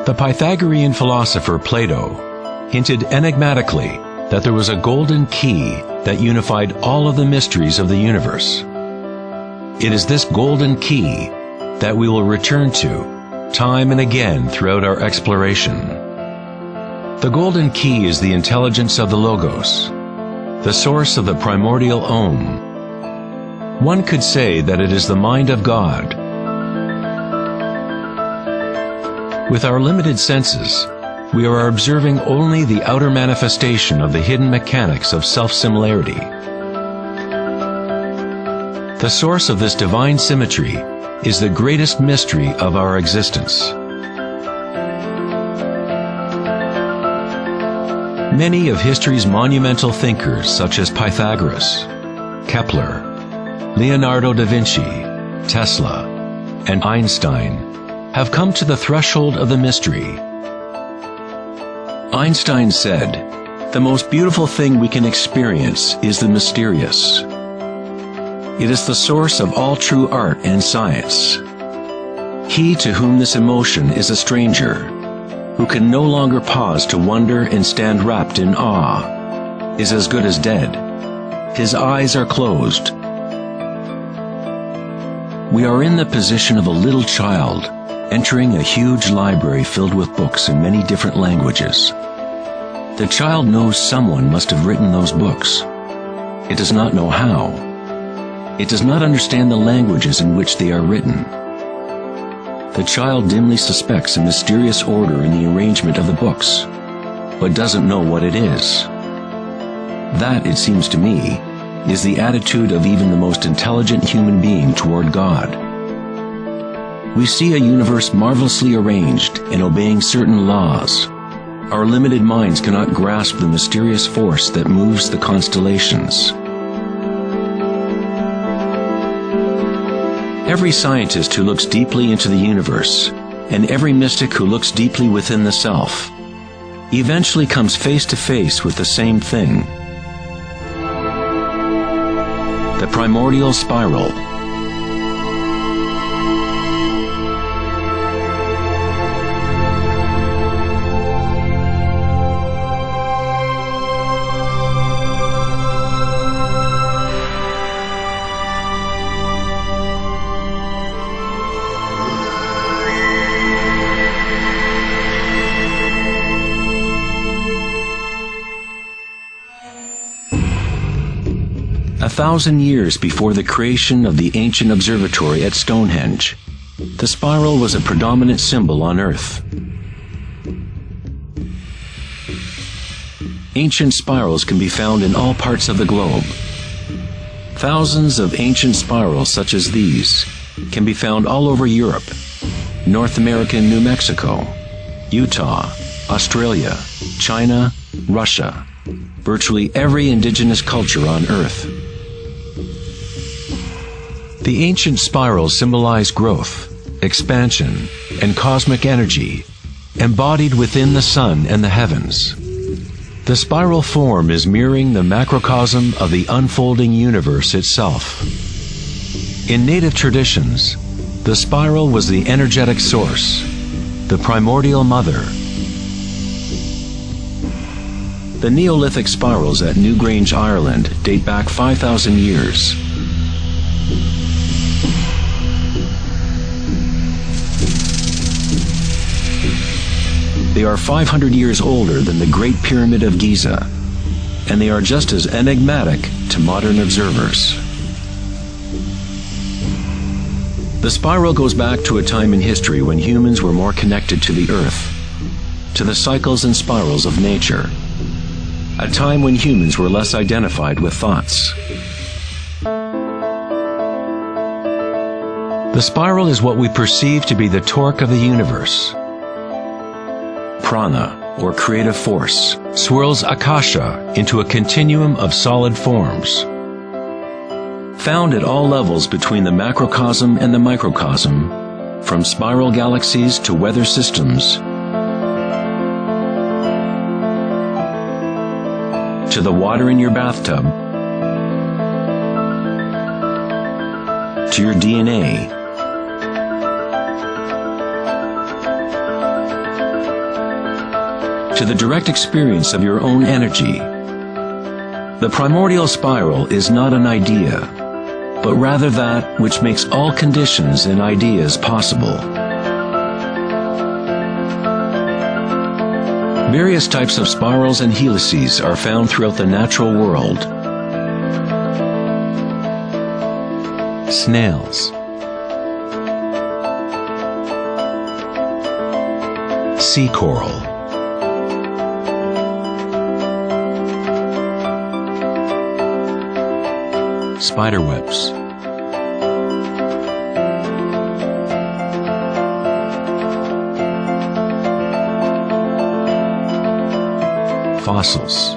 The Pythagorean philosopher Plato hinted enigmatically that there was a golden key that unified all of the mysteries of the universe. It is this golden key that we will return to time and again throughout our exploration. The golden key is the intelligence of the Logos, the source of the primordial Om. One could say that it is the mind of God. With our limited senses, we are observing only the outer manifestation of the hidden mechanics of self-similarity. The source of this divine symmetry is the greatest mystery of our existence. Many of history's monumental thinkers, such as Pythagoras, Kepler, Leonardo da Vinci, Tesla, and Einstein, have come to the threshold of the mystery. Einstein said, "The most beautiful thing we can experience is the mysterious. It is the source of all true art and science. He to whom this emotion is a stranger, who can no longer pause to wonder and stand wrapped in awe, is as good as dead. His eyes are closed." We are in the position of a little child entering a huge library filled with books in many different languages. The child knows someone must have written those books. It does not know how. It does not understand the languages in which they are written. The child dimly suspects a mysterious order in the arrangement of the books, but doesn't know what it is. That, it seems to me, is the attitude of even the most intelligent human being toward God. We see a universe marvelously arranged and obeying certain laws. Our limited minds cannot grasp the mysterious force that moves the constellations. Every scientist who looks deeply into the universe, and every mystic who looks deeply within the self, eventually comes face to face with the same thing: the primordial spiral. A 1,000 years before the creation of the ancient observatory at Stonehenge, the spiral was a predominant symbol on Earth. Ancient spirals can be found in all parts of the globe. Thousands of ancient spirals such as these can be found all over Europe, North America and New Mexico, Utah, Australia, China, Russia, virtually every indigenous culture on Earth. The ancient spirals symbolize growth, expansion, and cosmic energy embodied within the sun and the heavens. The spiral form is mirroring the macrocosm of the unfolding universe itself. In native traditions, the spiral was the energetic source, the primordial mother. The Neolithic spirals at Newgrange, Ireland date back 5,000 years. They are 500 years older than the Great Pyramid of Giza, and they are just as enigmatic to modern observers. The spiral goes back to a time in history when humans were more connected to the Earth, to the cycles and spirals of nature, a time when humans were less identified with thoughts. The spiral is what we perceive to be the torque of the universe. Prana, or creative force, swirls Akasha into a continuum of solid forms. Found at all levels between the macrocosm and the microcosm, from spiral galaxies to weather systems, to the water in your bathtub, to your DNA, to the direct experience of your own energy. The primordial spiral is not an idea, but rather that which makes all conditions and ideas possible. Various types of spirals and helices are found throughout the natural world. Snails, sea coral, spiderwebs, fossils,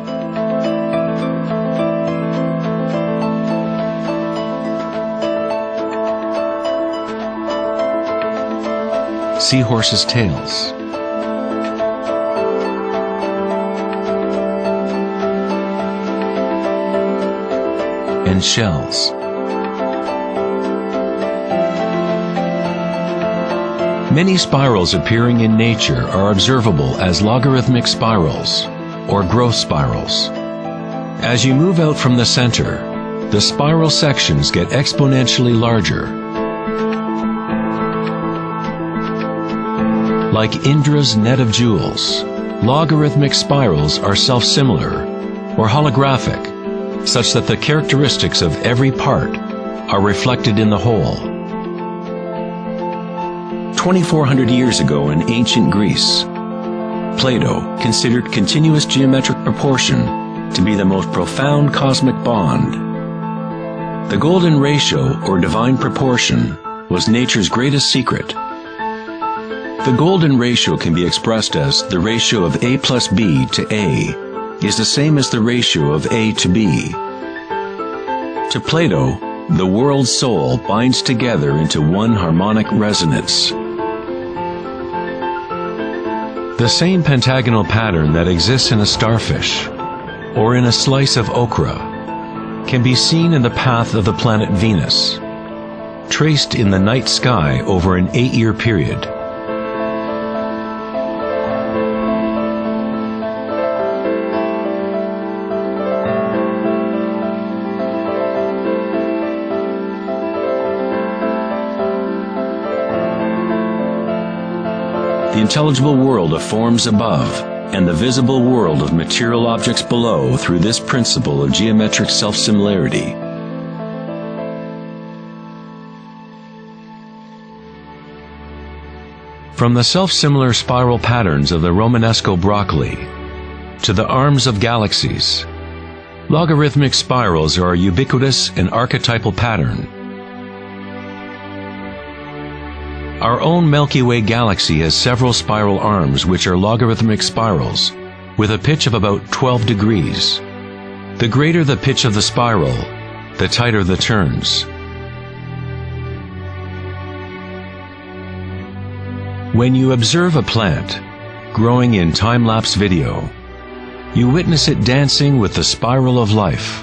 seahorses' tails, and shells. Many spirals appearing in nature are observable as logarithmic spirals, or growth spirals. As you move out from the center, the spiral sections get exponentially larger. Like Indra's net of jewels, logarithmic spirals are self-similar, or holographic, such that the characteristics of every part are reflected in the whole. 2,400 years ago in ancient Greece, Plato considered continuous geometric proportion to be the most profound cosmic bond. The golden ratio, or divine proportion, was nature's greatest secret. The golden ratio can be expressed as the ratio of A plus B to A is the same as the ratio of A to B. To Plato, the world's soul binds together into one harmonic resonance. The same pentagonal pattern that exists in a starfish or in a slice of okra can be seen in the path of the planet Venus, traced in the night sky over an 8-year period. The intelligible world of forms above and the visible world of material objects below through this principle of geometric self-similarity. From the self-similar spiral patterns of the Romanesco broccoli to the arms of galaxies, logarithmic spirals are a ubiquitous and archetypal pattern. Our own Milky Way galaxy has several spiral arms which are logarithmic spirals with a pitch of about 12 degrees. The greater the pitch of the spiral, the tighter the turns. When you observe a plant growing in time-lapse video, you witness it dancing with the spiral of life.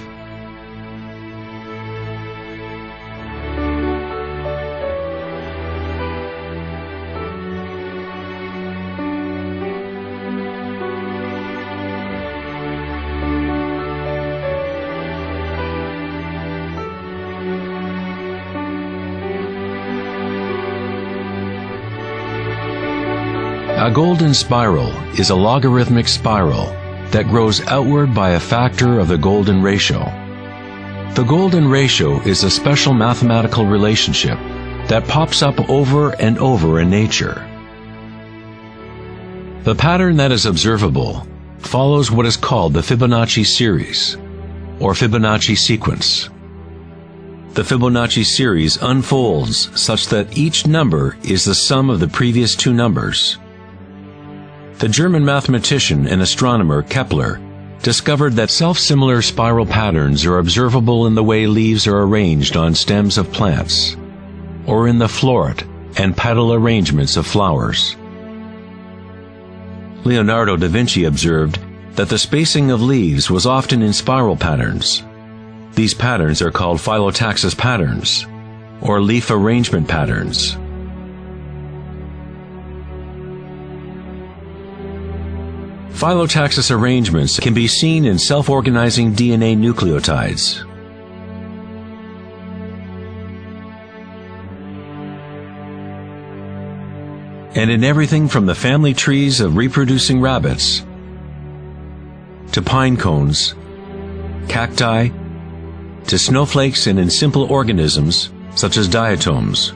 A golden spiral is a logarithmic spiral that grows outward by a factor of the golden ratio. The golden ratio is a special mathematical relationship that pops up over and over in nature. The pattern that is observable follows what is called the Fibonacci series, or Fibonacci sequence. The Fibonacci series unfolds such that each number is the sum of the previous two numbers. The German mathematician and astronomer Kepler discovered that self-similar spiral patterns are observable in the way leaves are arranged on stems of plants, or in the floret and petal arrangements of flowers. Leonardo da Vinci observed that the spacing of leaves was often in spiral patterns. These patterns are called phyllotaxis patterns, or leaf arrangement patterns. Phyllotaxis arrangements can be seen in self-organizing DNA nucleotides. And in everything from the family trees of reproducing rabbits to pine cones, cacti, to snowflakes, and in simple organisms such as diatoms.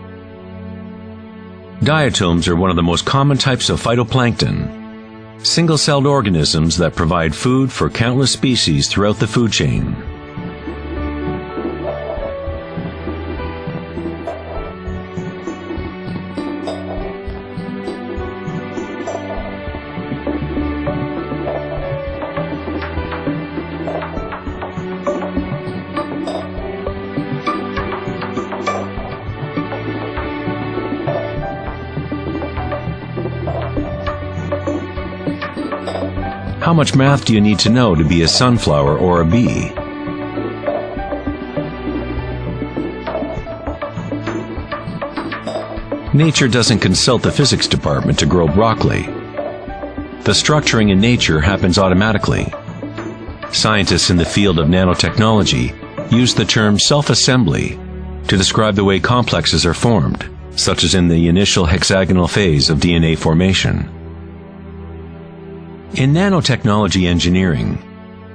Diatoms are one of the most common types of phytoplankton, single-celled organisms that provide food for countless species throughout the food chain. How much math do you need to know to be a sunflower or a bee? Nature doesn't consult the physics department to grow broccoli. The structuring in nature happens automatically. Scientists in the field of nanotechnology use the term self-assembly to describe the way complexes are formed, such as in the initial hexagonal phase of DNA formation. In nanotechnology engineering,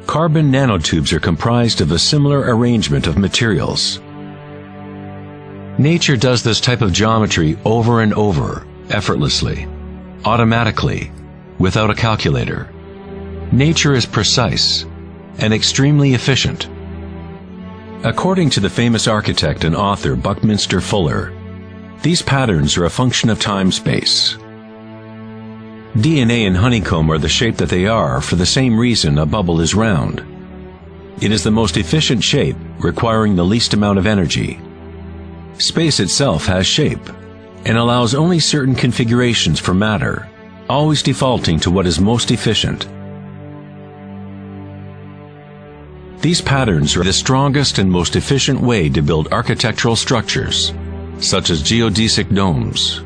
carbon nanotubes are comprised of a similar arrangement of materials. Nature does this type of geometry over and over, effortlessly, automatically, without a calculator. Nature is precise and extremely efficient. According to the famous architect and author Buckminster Fuller, these patterns are a function of time-space. DNA and honeycomb are the shape that they are for the same reason a bubble is round. It is the most efficient shape, requiring the least amount of energy. Space itself has shape, and allows only certain configurations for matter, always defaulting to what is most efficient. These patterns are the strongest and most efficient way to build architectural structures, such as geodesic domes.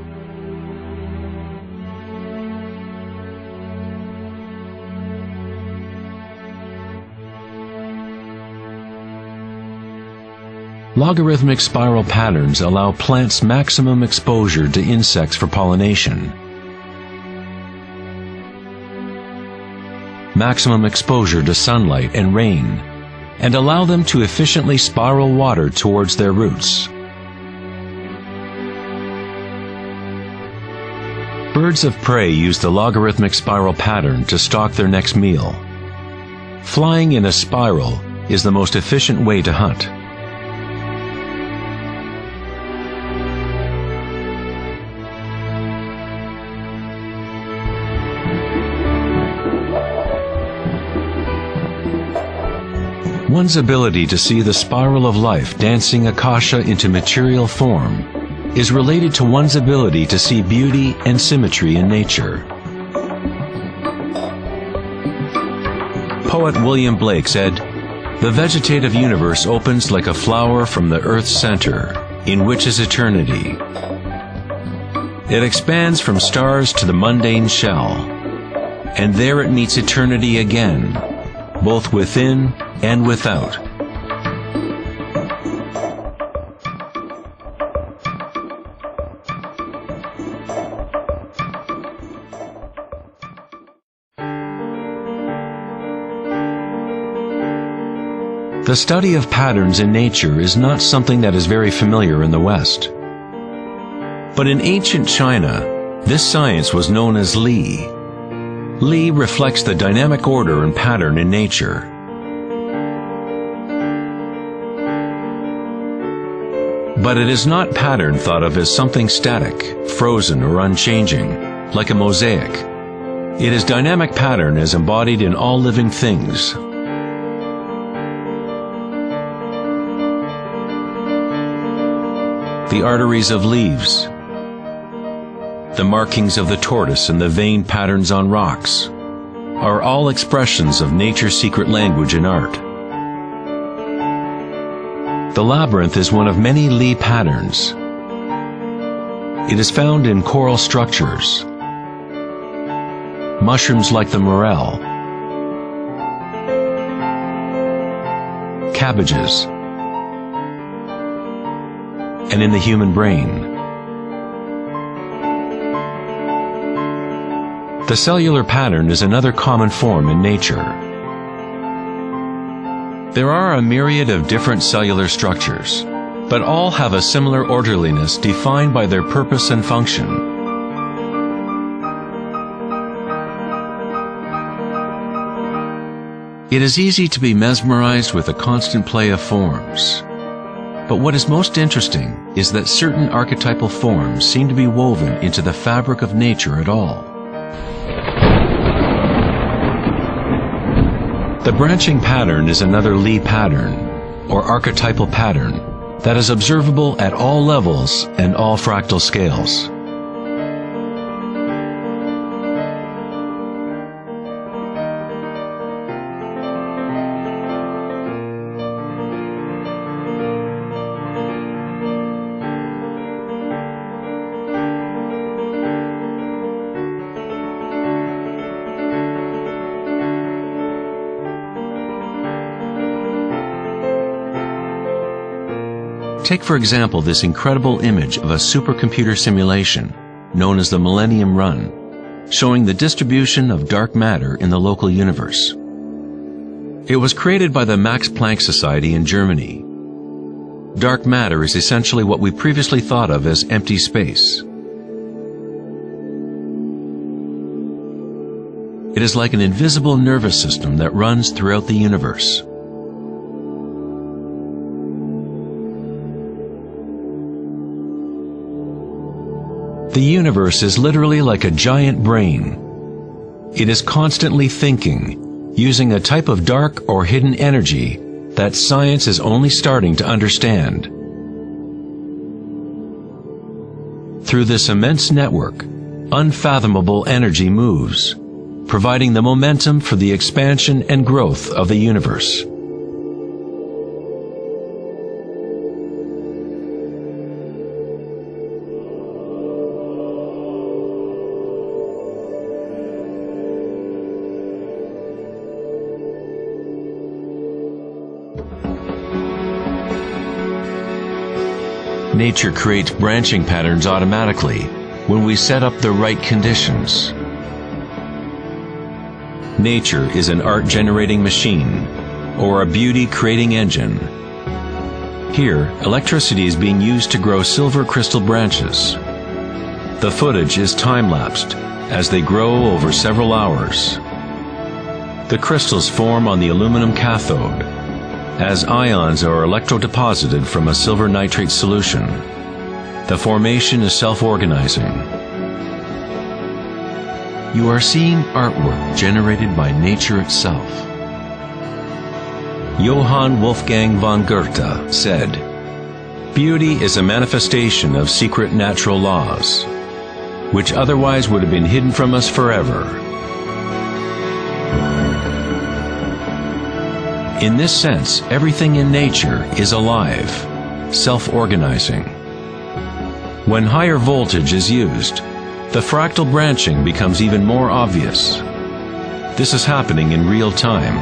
Logarithmic spiral patterns allow plants maximum exposure to insects for pollination, maximum exposure to sunlight and rain, and allow them to efficiently spiral water towards their roots. Birds of prey use the logarithmic spiral pattern to stalk their next meal. Flying in a spiral is the most efficient way to hunt. One's ability to see the spiral of life dancing akasha into material form is related to one's ability to see beauty and symmetry in nature. Poet William Blake said, "The vegetative universe opens like a flower from the earth's center, in which is eternity. It expands from stars to the mundane shell, and there it meets eternity again, both within and without." The study of patterns in nature is not something that is very familiar in the West. But in ancient China, this science was known as Li. Li reflects the dynamic order and pattern in nature. But it is not pattern thought of as something static, frozen, or unchanging, like a mosaic. It is dynamic pattern as embodied in all living things. The arteries of leaves, the markings of the tortoise and the vein patterns on rocks are all expressions of nature's secret language in art. The labyrinth is one of many Li patterns. It is found in coral structures, mushrooms like the morel, cabbages, and in the human brain. The cellular pattern is another common form in nature. There are a myriad of different cellular structures, but all have a similar orderliness defined by their purpose and function. It is easy to be mesmerized with the constant play of forms. But what is most interesting is that certain archetypal forms seem to be woven into the fabric of nature at all. The branching pattern is another Lie pattern, or archetypal pattern, that is observable at all levels and all fractal scales. Take, for example, this incredible image of a supercomputer simulation known as the Millennium Run, showing the distribution of dark matter in the local universe. It was created by the Max Planck Society in Germany. Dark matter is essentially what we previously thought of as empty space. It is like an invisible nervous system that runs throughout the universe. The universe is literally like a giant brain. It is constantly thinking, using a type of dark or hidden energy that science is only starting to understand. Through this immense network, unfathomable energy moves, providing the momentum for the expansion and growth of the universe. Nature creates branching patterns automatically when we set up the right conditions. Nature is an art-generating machine, or a beauty-creating engine. Here, electricity is being used to grow silver crystal branches. The footage is time-lapsed as they grow over several hours. The crystals form on the aluminum cathode, as ions are electrodeposited from a silver nitrate solution. The formation is self-organizing. You are seeing artwork generated by nature itself. Johann Wolfgang von Goethe said, "Beauty is a manifestation of secret natural laws, which otherwise would have been hidden from us forever." In this sense, everything in nature is alive, self-organizing. When higher voltage is used, the fractal branching becomes even more obvious. This is happening in real time.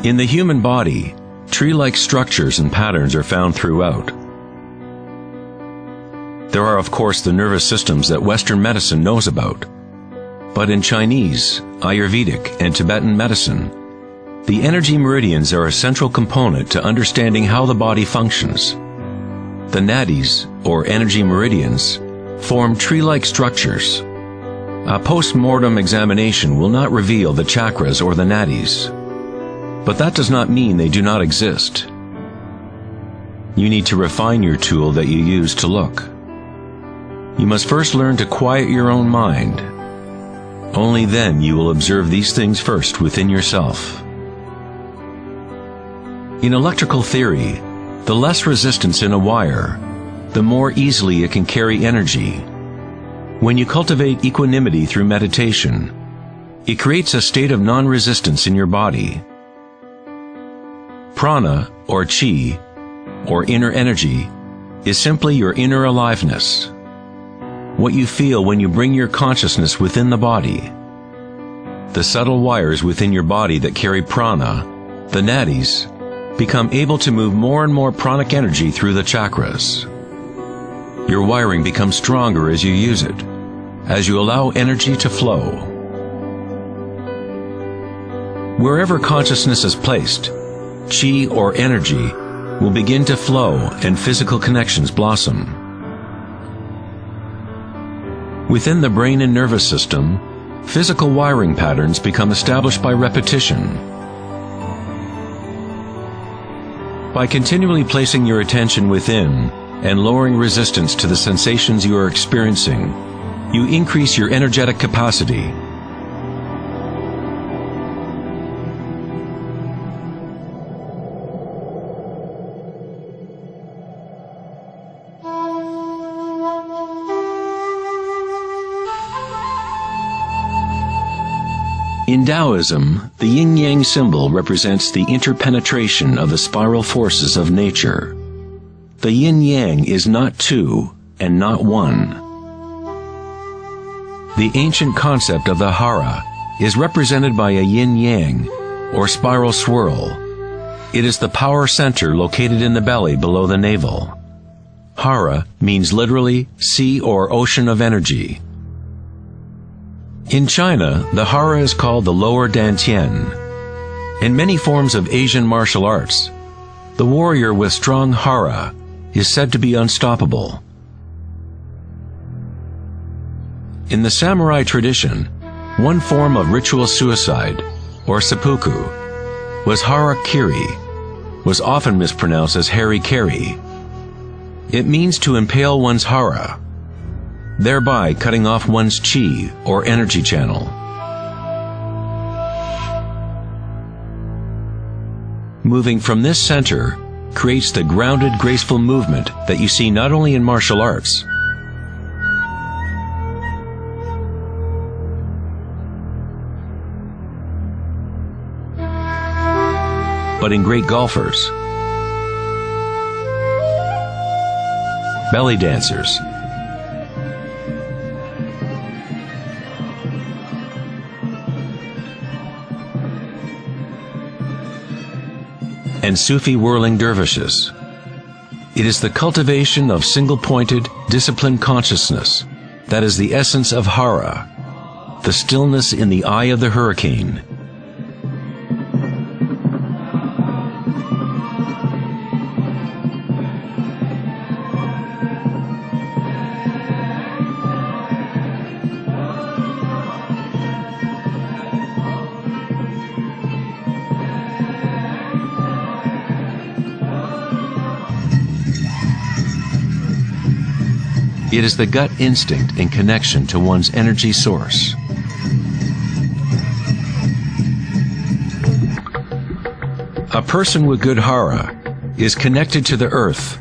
In the human body, tree-like structures and patterns are found throughout. There are, of course, the nervous systems that Western medicine knows about. But in Chinese, Ayurvedic, and Tibetan medicine, the energy meridians are a central component to understanding how the body functions. The nadis, or energy meridians, form tree-like structures. A post-mortem examination will not reveal the chakras or the nadis. But that does not mean they do not exist. You need to refine your tool that you use to look. You must first learn to quiet your own mind. Only then you will observe these things first within yourself. In electrical theory, the less resistance in a wire, the more easily it can carry energy. When you cultivate equanimity through meditation, it creates a state of non-resistance in your body. Prana, or chi, or inner energy, is simply your inner aliveness. What you feel when you bring your consciousness within the body. The subtle wires within your body that carry prana, the nadis, become able to move more and more pranic energy through the chakras. Your wiring becomes stronger as you use it, as you allow energy to flow. Wherever consciousness is placed, chi or energy will begin to flow and physical connections blossom. Within the brain and nervous system, physical wiring patterns become established by repetition. By continually placing your attention within and lowering resistance to the sensations you are experiencing, you increase your energetic capacity. In Taoism, the yin-yang symbol represents the interpenetration of the spiral forces of nature. The yin-yang is not two and not one. The ancient concept of the hara is represented by a yin-yang, or spiral swirl. It is the power center located in the belly below the navel. Hara means literally sea or ocean of energy. In China, the hara is called the lower dantian. In many forms of Asian martial arts, the warrior with strong hara is said to be unstoppable. In the samurai tradition, one form of ritual suicide, or seppuku, was harakiri, was often mispronounced as harikiri. It means to impale one's hara, thereby cutting off one's chi or energy channel. Moving from this center creates the grounded, graceful movement that you see not only in martial arts, but in great golfers, belly dancers, and Sufi whirling dervishes. It is the cultivation of single-pointed, disciplined consciousness that is the essence of hara, the stillness in the eye of the hurricane. It is the gut instinct in connection to one's energy source. A person with good hara is connected to the earth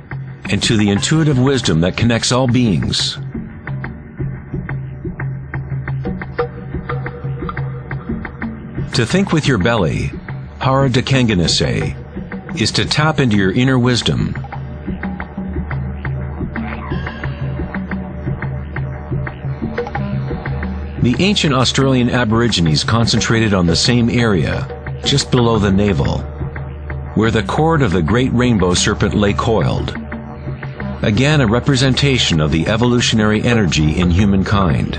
and to the intuitive wisdom that connects all beings. To think with your belly, hara dakanganase, is to tap into your inner wisdom. The ancient Australian Aborigines concentrated on the same area, just below the navel, where the cord of the great rainbow serpent lay coiled. Again, a representation of the evolutionary energy in humankind.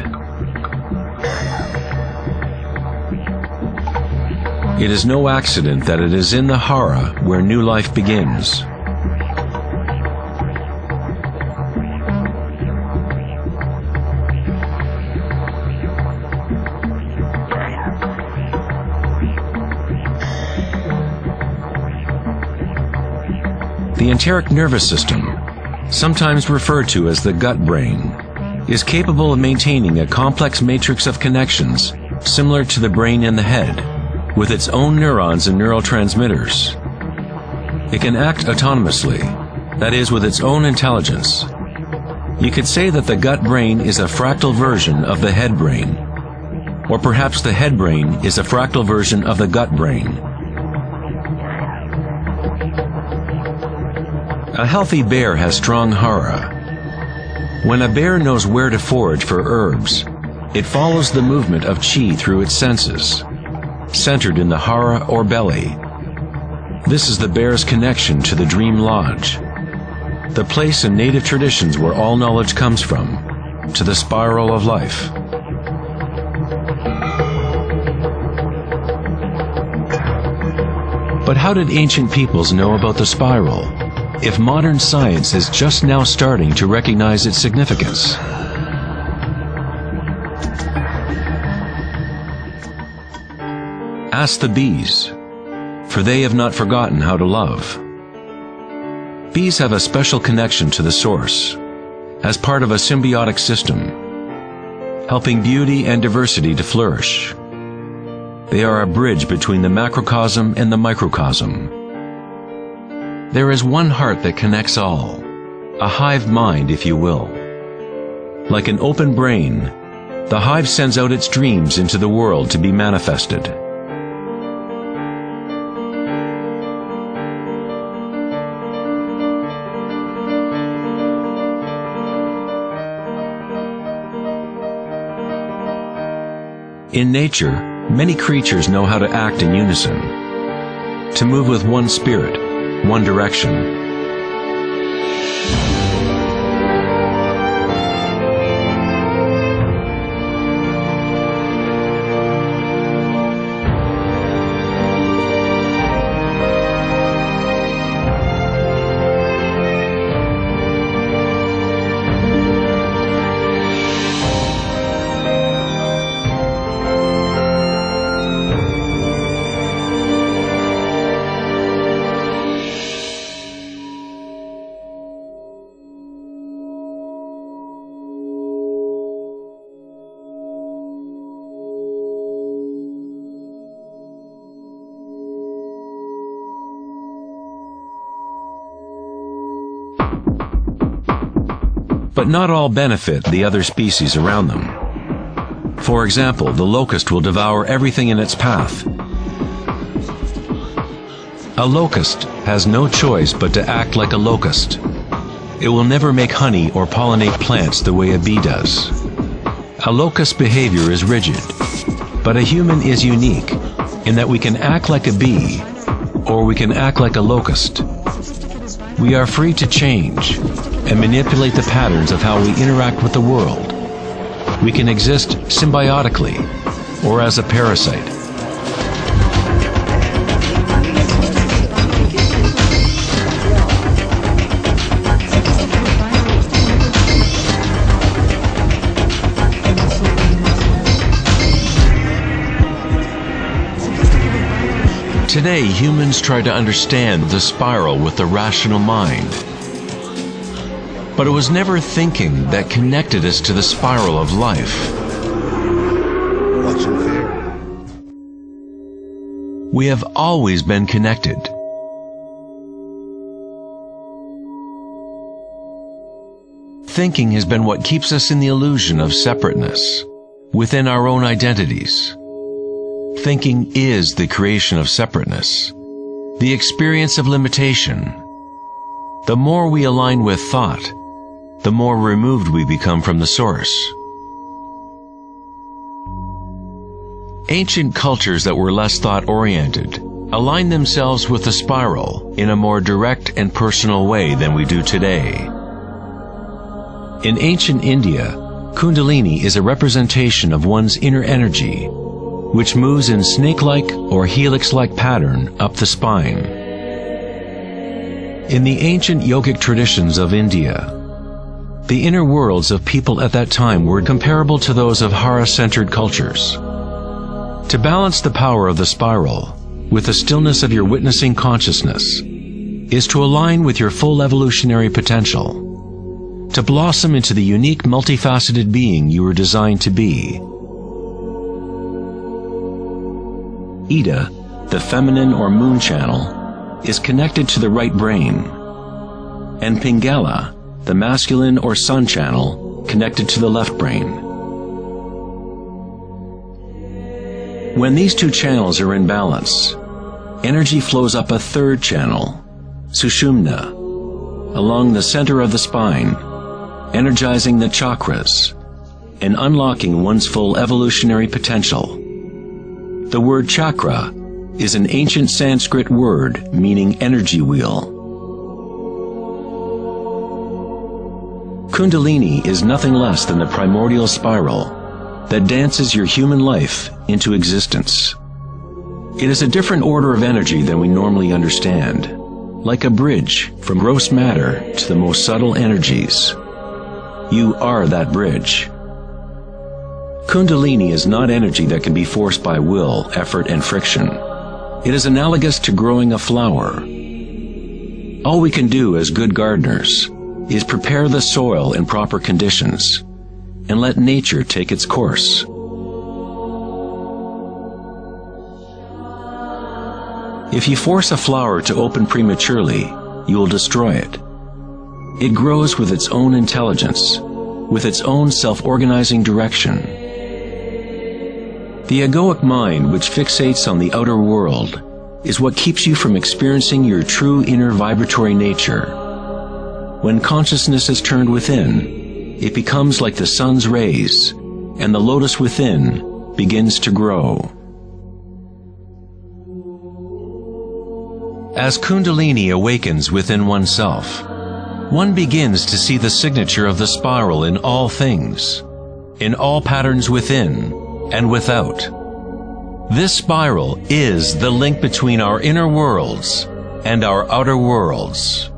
It is no accident that it is in the hara where new life begins. The enteric nervous system, sometimes referred to as the gut brain, is capable of maintaining a complex matrix of connections similar to the brain in the head, with its own neurons and neurotransmitters. It can act autonomously, that is, with its own intelligence. You could say that the gut brain is a fractal version of the head brain, or perhaps the head brain is a fractal version of the gut brain. A healthy bear has strong hara. When a bear knows where to forage for herbs, it follows the movement of qi through its senses, centered in the hara or belly. This is the bear's connection to the dream lodge, the place in native traditions where all knowledge comes from, to the spiral of life. But how did ancient peoples know about the spiral, if modern science is just now starting to recognize its significance? Ask the bees, for they have not forgotten how to love. Bees have a special connection to the source, as part of a symbiotic system, helping beauty and diversity to flourish. They are a bridge between the macrocosm and the microcosm. There is one heart that connects all, a hive mind, if you will. Like an open brain, the hive sends out its dreams into the world to be manifested. In nature, many creatures know how to act in unison, to move with one spirit, one direction. But not all benefit the other species around them. For example, the locust will devour everything in its path. A locust has no choice but to act like a locust. It will never make honey or pollinate plants the way a bee does. A locust's behavior is rigid, but a human is unique in that we can act like a bee or we can act like a locust. We are free to change and manipulate the patterns of how we interact with the world. We can exist symbiotically or as a parasite. Today, humans try to understand the spiral with the rational mind. But it was never thinking that connected us to the spiral of life. Watch and fear. We have always been connected. Thinking has been what keeps us in the illusion of separateness, within our own identities. Thinking is the creation of separateness, the experience of limitation. The more we align with thought, the more removed we become from the source. Ancient cultures that were less thought-oriented aligned themselves with the spiral in a more direct and personal way than we do today. In ancient India, Kundalini is a representation of one's inner energy, which moves in snake-like or helix-like pattern up the spine. In the ancient yogic traditions of India, the inner worlds of people at that time were comparable to those of Hara-centered cultures. To balance the power of the spiral with the stillness of your witnessing consciousness is to align with your full evolutionary potential, to blossom into the unique multifaceted being you were designed to be. Ida, the feminine or moon channel, is connected to the right brain, and Pingala, the masculine or sun channel, connected to the left brain. When these two channels are in balance, energy flows up a third channel, Sushumna, along the center of the spine, energizing the chakras and unlocking one's full evolutionary potential. The word chakra is an ancient Sanskrit word meaning energy wheel. Kundalini is nothing less than the primordial spiral that dances your human life into existence. It is a different order of energy than we normally understand, like a bridge from gross matter to the most subtle energies. You are that bridge. Kundalini is not energy that can be forced by will, effort, and friction. It is analogous to growing a flower. All we can do as good gardeners is prepare the soil in proper conditions and let nature take its course. If you force a flower to open prematurely, you will destroy it. It grows with its own intelligence, with its own self-organizing direction. The egoic mind, which fixates on the outer world, is what keeps you from experiencing your true inner vibratory nature. When consciousness is turned within, it becomes like the sun's rays, and the lotus within begins to grow. As Kundalini awakens within oneself, one begins to see the signature of the spiral in all things, in all patterns within and without. This spiral is the link between our inner worlds and our outer worlds.